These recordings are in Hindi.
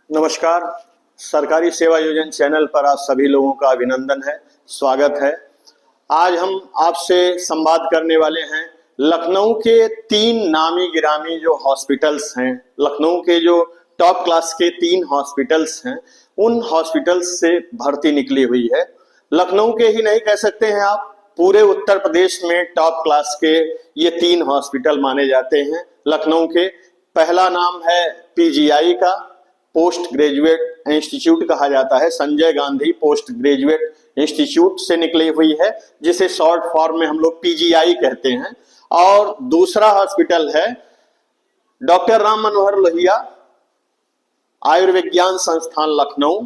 नमस्कार। सरकारी सेवा योजना चैनल पर आप सभी लोगों का अभिनंदन है, स्वागत है। आज हम आपसे संवाद करने वाले हैं लखनऊ के 3 नामी गिरामी जो हॉस्पिटल्स हैं, लखनऊ के जो टॉप क्लास के 3 हॉस्पिटल्स हैं, उन हॉस्पिटल्स से भर्ती निकली हुई है। लखनऊ के ही नहीं कह सकते हैं आप, पूरे उत्तर प्रदेश में टॉप क्लास के ये 3 हॉस्पिटल माने जाते हैं लखनऊ के। पहला नाम है पीजीआई का, पोस्ट ग्रेजुएट इंस्टीट्यूट कहा जाता है, Sanjay Gandhi post graduate institute से निकली हुई है, जिसे शॉर्ट फॉर्म में हम लोग पीजीआई कहते हैं। और दूसरा हॉस्पिटल है डॉक्टर राम मनोहर लोहिया आयुर्विज्ञान संस्थान लखनऊ।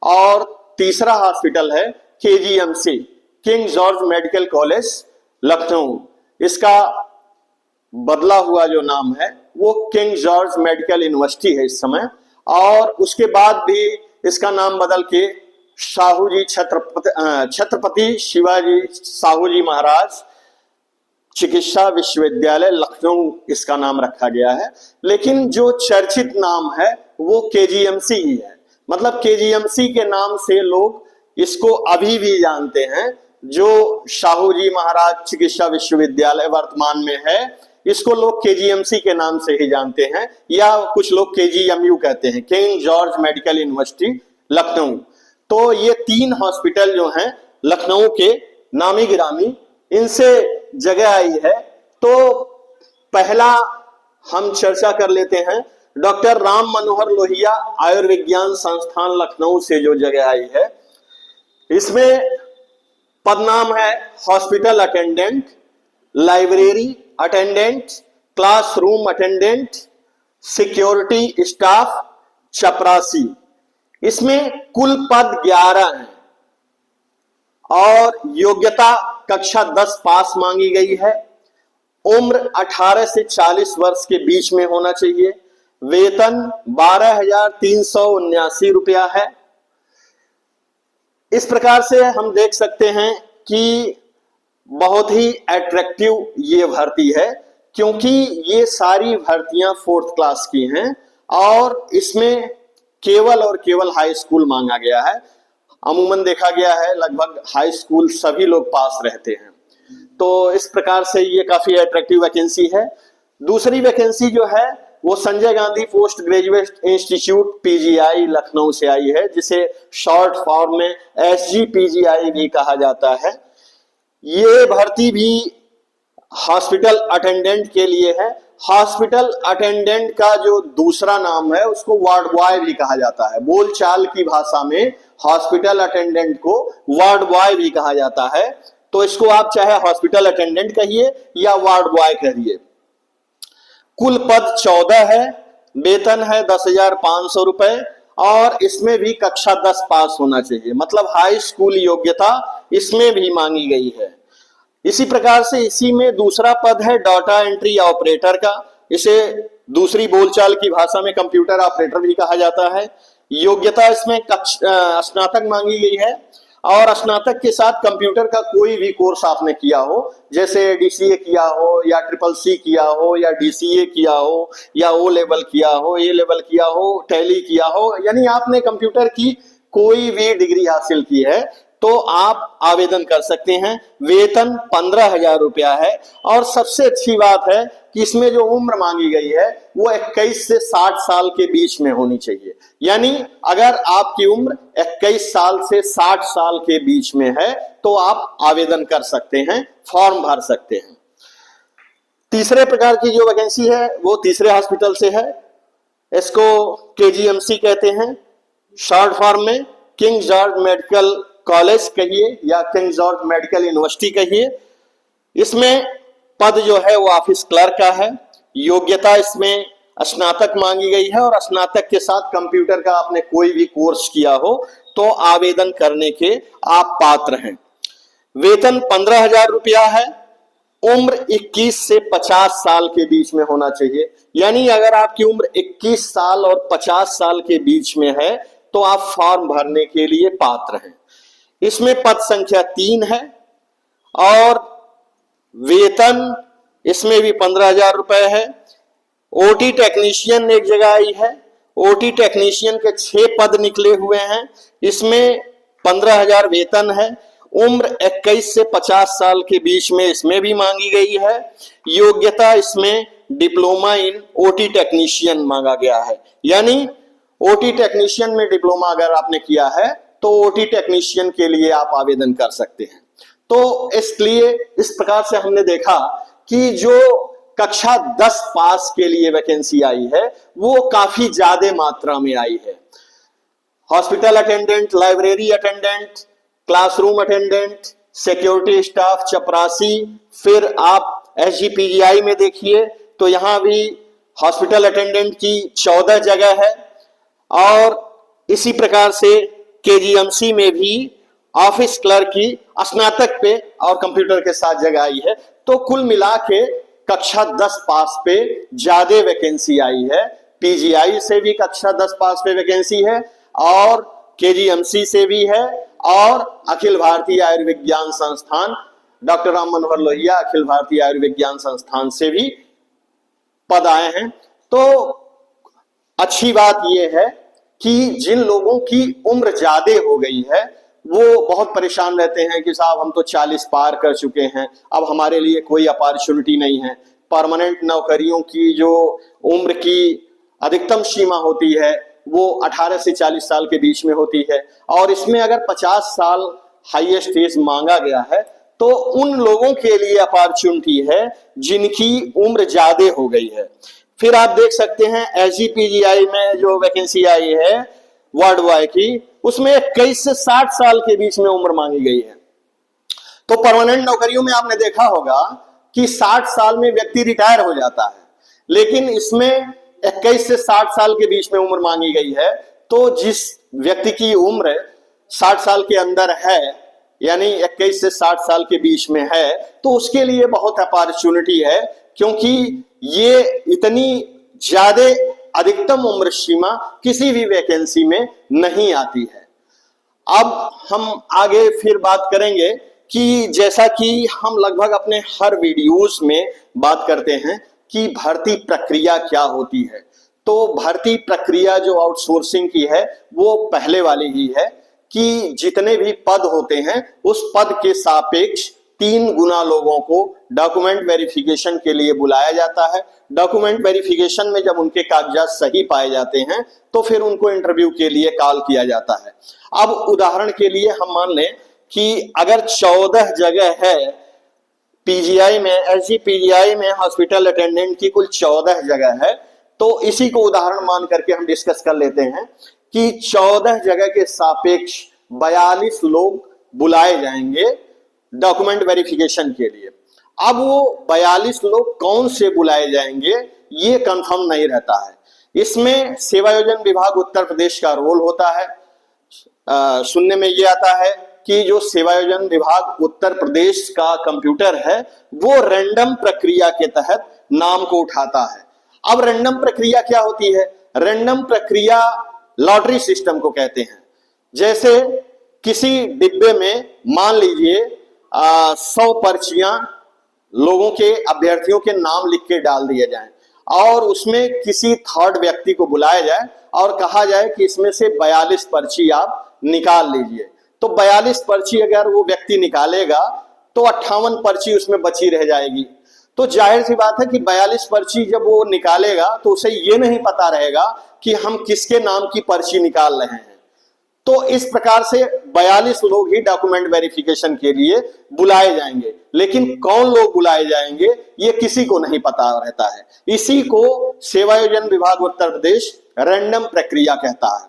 और तीसरा हॉस्पिटल है KGMC, king George medical college Lucknow. इसका बदला हुआ जो नाम है वो किंग जॉर्ज मेडिकल यूनिवर्सिटी है इस समय। और उसके बाद भी इसका नाम बदल के साहू जी छत्रपति शिवाजी साहू जी महाराज चिकित्सा विश्वविद्यालय लखनऊ इसका नाम रखा गया है। लेकिन जो चर्चित नाम है वो केजीएमसी ही है। मतलब केजीएमसी के नाम से लोग इसको अभी भी जानते हैं। जो साहू जी महाराज चिकित्सा विश्वविद्यालय वर्तमान में है, इसको लोग केजीएमसी के नाम से ही जानते हैं, या कुछ लोग केजीएमयू कहते हैं, king George medical university Lucknow. तो ये 3 हॉस्पिटल जो हैं लखनऊ के नामी गिरामी, इनसे जगह आई है। तो पहला हम चर्चा कर लेते हैं डॉक्टर राम मनोहर लोहिया आयुर्विज्ञान संस्थान लखनऊ से जो जगह आई है। इसमें पदनाम है hospital attendant, library attendant, classroom attendant, security staff, चपरासी। इसमें कुल पद 11 हैं और योग्यता कक्षा 10 पास मांगी गई है। उम्र 18 से 40 वर्ष के बीच में होना चाहिए। वेतन 12,379 रुपया है। इस प्रकार से हम देख सकते हैं कि बहुत ही अट्रैक्टिव ये भर्ती है, क्योंकि ये सारी भर्तियां 4th क्लास की हैं और इसमें केवल और केवल हाई स्कूल मांगा गया है। अमूमन देखा गया है लगभग हाई स्कूल सभी लोग पास रहते हैं। तो इस प्रकार से ये काफी अट्रैक्टिव वैकेंसी है। दूसरी वैकेंसी जो है वो Sanjay Gandhi post graduate institute PGI Lucknow से आई है, जिसे शॉर्ट फॉर्म में एसजीपीजीआई भी कहा जाता है। ये भर्ती भी हॉस्पिटल अटेंडेंट के लिए है। हॉस्पिटल अटेंडेंट का जो दूसरा नाम है उसको वार्ड बॉय भी कहा जाता है। बोलचाल की भाषा में हॉस्पिटल अटेंडेंट को वार्ड बॉय भी कहा जाता है। तो इसको आप चाहे हॉस्पिटल अटेंडेंट कहिए या वार्ड बॉय कहिए। कुल पद 14 है, वेतन है 10,500 रुपए और इसमें भी कक्षा 10 पास होना चाहिए। मतलब हाई स्कूल योग्यता इसमें भी मांगी गई है। इसी प्रकार से इसी में दूसरा पद है डाटा एंट्री ऑपरेटर का। इसे दूसरी बोलचाल की भाषा में कंप्यूटर ऑपरेटर भी कहा जाता है। योग्यता इसमें स्नातक मांगी गई है और स्नातक के साथ कंप्यूटर का कोई भी कोर्स आपने किया हो, जैसे डीसीए किया हो या CCC किया हो या डीसीए किया हो या ओ लेवल किया हो, ए लेवल किया हो, टैली किया हो, यानी आपने कंप्यूटर की कोई भी डिग्री हासिल की है तो आप आवेदन कर सकते हैं। वेतन 15,000 रुपया है। और सबसे अच्छी बात है कि इसमें जो उम्र मांगी गई है वो 21 से 60 साल के बीच में होनी चाहिए। यानी अगर आपकी उम्र 21 साल से 60 साल के बीच में है तो आप आवेदन कर सकते हैं, फॉर्म भर सकते हैं। तीसरे प्रकार की जो वैकेंसी है वो तीसरे हॉस्पिटल से है। इसको केजीएमसी कहते हैं, शॉर्ट फॉर्म में किंग जॉर्ज मेडिकल कॉलेज कहिए या किंग जॉर्ज मेडिकल यूनिवर्सिटी कहिए। इसमें पद जो है वो ऑफिस क्लर्क का है। योग्यता इसमें स्नातक मांगी गई है और स्नातक के साथ कंप्यूटर का आपने कोई भी कोर्स किया हो तो आवेदन करने के आप पात्र हैं। वेतन 15,000 रुपया है। उम्र 21 से 50 साल के बीच में होना चाहिए। यानी अगर आपकी उम्र 21 साल और 50 साल के बीच में है तो आप फॉर्म भरने के लिए पात्र हैं। इसमें पद संख्या 3 है और वेतन इसमें भी 15,000 रुपए है। ओटी टेक्नीशियन एक जगह आई है। ओटी टेक्नीशियन के 6 पद निकले हुए हैं। इसमें 15,000 वेतन है। उम्र 21 से 50 साल के बीच में इसमें भी मांगी गई है। योग्यता इसमें डिप्लोमा इन ओटी टेक्नीशियन मांगा गया है, यानी ओटी टेक्नीशियन में डिप्लोमा अगर आपने किया है तो ओटी टेक्नीशियन के लिए आप आवेदन कर सकते हैं। तो इसलिए इस प्रकार से हमने देखा कि जो कक्षा 10 पास के लिए वैकेंसी आई है वो काफी ज्यादा मात्रा में आई है। Hospital attendant, library attendant, classroom attendant, security staff, चपरासी, फिर आप एसजीपीजीआई में देखिए तो यहां भी हॉस्पिटल अटेंडेंट की 14 जगह है, और इसी प्रकार से केजीएमसी में भी ऑफिस क्लर्क की स्नातक पे और कंप्यूटर के साथ जगह आई है। तो कुल मिला के कक्षा 10 पास पे ज्यादा वैकेंसी आई है। पीजीआई से भी कक्षा 10 पास पे वैकेंसी है, और केजीएमसी से भी है, और अखिल भारतीय आयुर्विज्ञान संस्थान डॉक्टर राम मनोहर लोहिया अखिल भारतीय आयुर्विज्ञान संस्थान से भी पद आए हैं। तो अच्छी बात यह है कि जिन लोगों की उम्र ज्यादा हो गई है वो बहुत परेशान रहते हैं कि साहब हम तो 40 पार कर चुके हैं, अब हमारे लिए कोई अपॉर्चुनिटी नहीं है। परमानेंट नौकरियों की जो उम्र की अधिकतम सीमा होती है वो 18 से 40 साल के बीच में होती है, और इसमें अगर 50 साल हाईएस्ट एज मांगा गया है तो उन लोगों के लिए अपॉर्चुनिटी है जिनकी उम्र ज्यादा हो गई है। फिर आप देख सकते हैं एसजीपीजीआई में जो वैकेंसी आई है वार्ड बॉय की, उसमें 21 से 60 साल के बीच में उम्र मांगी गई है। तो परमानेंट नौकरियों में आपने देखा होगा कि 60 साल में व्यक्ति रिटायर हो जाता है, लेकिन इसमें 21 से 60 साल के बीच में उम्र मांगी गई है। तो जिस व्यक्ति की उम्र 60 साल के अंदर है, यानी 21 से 60 साल के बीच में है, तो उसके लिए बहुत अपॉर्चुनिटी है, क्योंकि ये इतनी ज्यादा अधिकतम उम्र सीमा किसी भी वैकेंसी में नहीं आती है। अब हम आगे फिर बात करेंगे कि जैसा कि हम लगभग अपने हर वीडियोस में बात करते हैं कि भर्ती प्रक्रिया क्या होती है। तो भर्ती प्रक्रिया जो आउटसोर्सिंग की है वो पहले वाली ही है कि जितने भी पद होते हैं उस पद के सापेक्ष 3 गुना लोगों को डॉक्यूमेंट वेरिफिकेशन के लिए बुलाया जाता है। डॉक्यूमेंट वेरिफिकेशन में जब उनके कागजात सही पाए जाते हैं तो फिर उनको इंटरव्यू के लिए कॉल किया जाता है। अब उदाहरण के लिए हम मान लें कि अगर 14 जगह है पीजीआई में, एसजीपीजीआई में हॉस्पिटल अटेंडेंट की कुल 14 जगह है, तो इसी को उदाहरण मान करके हम डिस्कस कर लेते हैं कि 14 जगह के सापेक्ष 42 लोग बुलाए जाएंगे डॉक्यूमेंट वेरिफिकेशन के लिए। अब वो 42 लोग कौन से बुलाए जाएंगे ये कंफर्म नहीं रहता है। इसमें सेवायोजन विभाग उत्तर प्रदेश का रोल होता है। सुनने में ये आता है कि जो सेवायोजन विभाग उत्तर प्रदेश का कंप्यूटर है वो रैंडम प्रक्रिया के तहत नाम को उठाता है। अब रैंडम प्रक्रिया क्या होती है? रैंडम प्रक्रिया लॉटरी सिस्टम को कहते हैं। जैसे किसी डिब्बे में मान लीजिए 100 पर्चियां लोगों के, अभ्यर्थियों के नाम लिख के डाल दिए जाएं, और उसमें किसी थर्ड व्यक्ति को बुलाया जाए और कहा जाए कि इसमें से 42 पर्ची आप निकाल लीजिए। तो 42 पर्ची अगर वो व्यक्ति निकालेगा तो 58 पर्ची उसमें बची रह जाएगी। तो जाहिर सी बात है कि 42 पर्ची जब वो निकालेगा तो उसे ये नहीं पता रहेगा कि हम किसके नाम की पर्ची निकाल रहे हैं। तो इस प्रकार से 42 लोग ही डॉक्यूमेंट वेरिफिकेशन के लिए बुलाए जाएंगे, लेकिन कौन लोग बुलाए जाएंगे ये किसी को नहीं पता रहता है। इसी को सेवायोजन विभाग उत्तर प्रदेश रैंडम प्रक्रिया कहता है।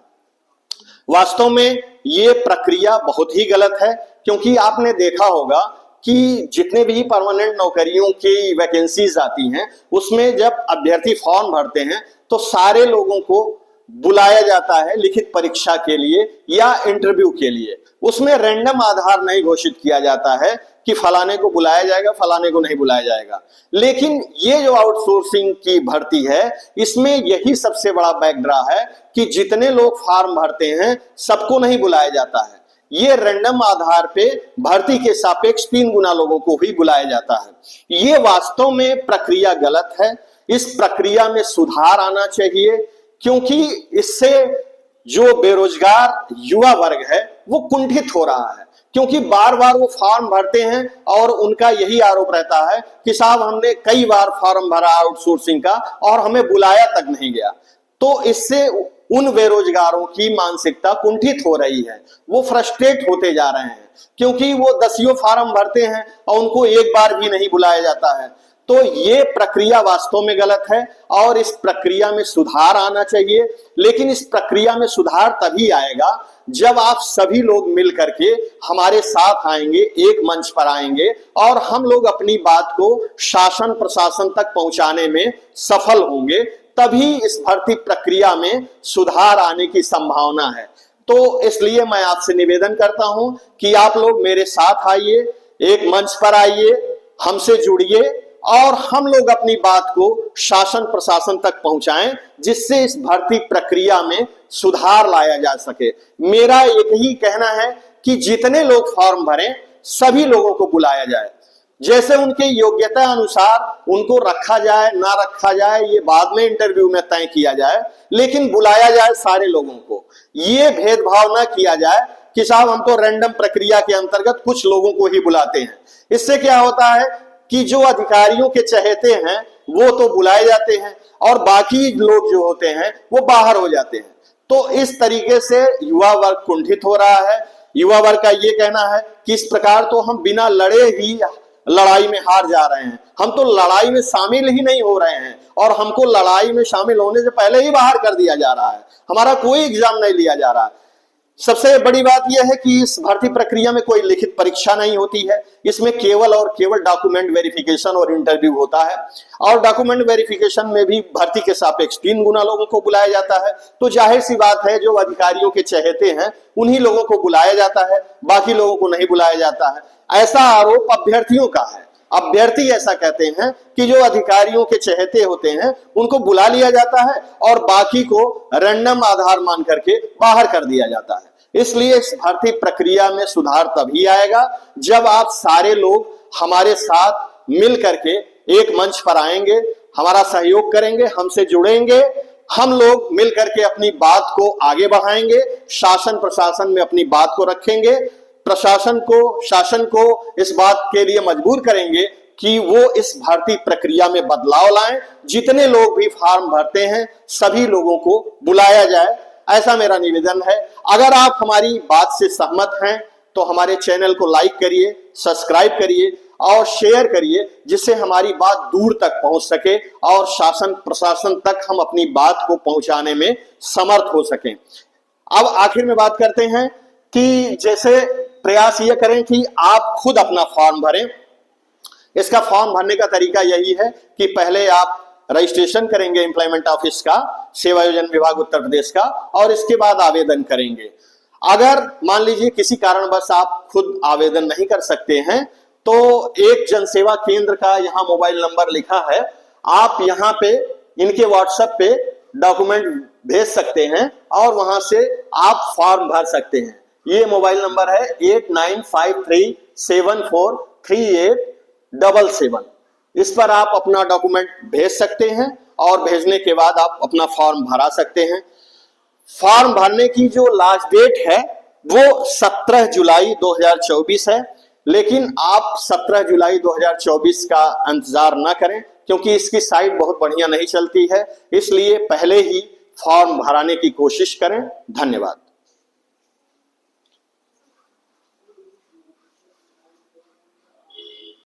वास्तव में ये प्रक्रिया बहुत ही गलत है, क्योंकि आपने देखा होगा कि जितने भी परमानेंट नौकरियों की वैकेंसीज आती हैं उसमें जब अभ्यर्थी फॉर्म भरते हैं तो सारे लोगों को बुलाया जाता है लिखित परीक्षा के लिए या इंटरव्यू के लिए। उसमें रैंडम आधार नहीं घोषित किया जाता है कि फलाने को बुलाया जाएगा, फलाने को नहीं बुलाया जाएगा। लेकिन ये जो आउटसोर्सिंग की भर्ती है इसमें यही सबसे बड़ा बैकड्रा है कि जितने लोग फॉर्म भरते हैं सबको नहीं बुलाया जाता है। ये रैंडम आधार पे भर्ती के सापेक्ष 3 गुना लोगों को ही बुलाया जाता है। ये वास्तव में प्रक्रिया गलत है। इस प्रक्रिया में सुधार आना चाहिए, क्योंकि इससे जो बेरोजगार युवा वर्ग है वो कुंठित हो रहा है, क्योंकि बार बार वो फॉर्म भरते हैं और उनका यही आरोप रहता है कि साहब हमने कई बार फॉर्म भरा आउटसोर्सिंग का और हमें बुलाया तक नहीं गया। तो इससे उन बेरोजगारों की मानसिकता कुंठित हो रही है, वो फ्रस्ट्रेट होते जा रहे हैं, क्योंकि वो दसियों फॉर्म भरते हैं और उनको एक बार भी नहीं बुलाया जाता है। तो ये प्रक्रिया वास्तव में गलत है और इस प्रक्रिया में सुधार आना चाहिए। लेकिन इस प्रक्रिया में सुधार तभी आएगा जब आप सभी लोग मिल करके हमारे साथ आएंगे, एक मंच पर आएंगे और हम लोग अपनी बात को शासन प्रशासन तक पहुंचाने में सफल होंगे, तभी इस भर्ती प्रक्रिया में सुधार आने की संभावना है। तो इसलिए मैं आपसे निवेदन करता हूं कि आप लोग मेरे साथ आइए, एक मंच पर आइए, हमसे जुड़िए और हम लोग अपनी बात को शासन प्रशासन तक पहुंचाएं, जिससे इस भर्ती प्रक्रिया में सुधार लाया जा सके। मेरा एक ही कहना है कि जितने लोग फॉर्म भरें सभी लोगों को बुलाया जाए, जैसे उनके योग्यता अनुसार उनको रखा जाए ना रखा जाए ये बाद में इंटरव्यू में तय किया जाए, लेकिन बुलाया जाए सारे लोगों को। ये भेदभाव ना किया जाए कि साहब हम तो रैंडम प्रक्रिया के अंतर्गत कुछ लोगों को ही बुलाते हैं। इससे क्या होता है कि जो अधिकारियों के चहेते हैं वो तो बुलाए जाते हैं और बाकी लोग जो होते हैं वो बाहर हो जाते हैं। तो इस तरीके से युवा वर्ग कुंठित हो रहा है। युवा वर्ग का ये कहना है कि इस प्रकार तो हम बिना लड़े ही लड़ाई में हार जा रहे हैं, हम तो लड़ाई में शामिल ही नहीं हो रहे हैं और हमको लड़ाई में शामिल होने से पहले ही बाहर कर दिया जा रहा है, हमारा कोई एग्जाम नहीं लिया जा रहा है। सबसे बड़ी बात यह है कि इस भर्ती प्रक्रिया में कोई लिखित परीक्षा नहीं होती है, इसमें केवल और केवल डॉक्यूमेंट वेरिफिकेशन और इंटरव्यू होता है और डॉक्यूमेंट वेरिफिकेशन में भी भर्ती के सापेक्ष 3 गुना लोगों को बुलाया जाता है। तो जाहिर सी बात है जो अधिकारियों के चहेते हैं उन्हीं लोगों को बुलाया जाता है, बाकी लोगों को नहीं बुलाया जाता है। ऐसा आरोप अभ्यर्थियों का है। अभ्यर्थी ऐसा कहते हैं कि जो अधिकारियों के चहेते होते हैं उनको बुला लिया जाता है और बाकी को रैंडम आधार मान करके बाहर कर दिया जाता है। इसलिए इस भर्ती प्रक्रिया में सुधार तभी आएगा जब आप सारे लोग हमारे साथ मिल करके एक मंच पर आएंगे, हमारा सहयोग करेंगे, हमसे जुड़ेंगे, हम लोग मिल करके अपनी बात को आगे बढ़ाएंगे, शासन प्रशासन में अपनी बात को रखेंगे, प्रशासन को शासन को इस बात के लिए मजबूर करेंगे कि वो इस भर्ती प्रक्रिया में बदलाव लाएं। जितने लोग भी फॉर्म भरते हैं सभी लोगों को बुलाया जाए, ऐसा मेरा निवेदन है। अगर आप हमारी बात से सहमत हैं तो हमारे चैनल को लाइक करिए, सब्सक्राइब करिए और शेयर करिए, जिससे हमारी बात दूर तक पहुंच सके और शासन प्रशासन तक हम अपनी बात को पहुंचाने में समर्थ हो सकें। अब आखिर में बात करते हैं कि जैसे प्रयास ये करें कि आप खुद अपना फॉर्म भरें। इसका फॉर्म भरने का तरीका यही है कि पहले आप रजिस्ट्रेशन करेंगे एम्प्लॉयमेंट ऑफिस का, सेवा योजना विभाग उत्तर प्रदेश का, और इसके बाद आवेदन करेंगे। अगर मान लीजिए किसी कारणवश आप खुद आवेदन नहीं कर सकते हैं तो एक जनसेवा केंद्र का यहाँ मोबाइल नंबर लिखा है, आप यहाँ पे इनके व्हाट्सएप पे डॉक्यूमेंट भेज सकते हैं और वहां से आप फॉर्म भर सकते हैं। ये मोबाइल नंबर है 8953743877। इस पर आप अपना डॉक्यूमेंट भेज सकते हैं और भेजने के बाद आप अपना फॉर्म भरा सकते हैं। फॉर्म भरने की जो लास्ट डेट है वो 17 जुलाई 2024 है, लेकिन आप 17 जुलाई 2024 का इंतजार ना करें क्योंकि इसकी साइट बहुत बढ़िया नहीं चलती है, इसलिए पहले ही फॉर्म भराने की कोशिश करें। धन्यवाद।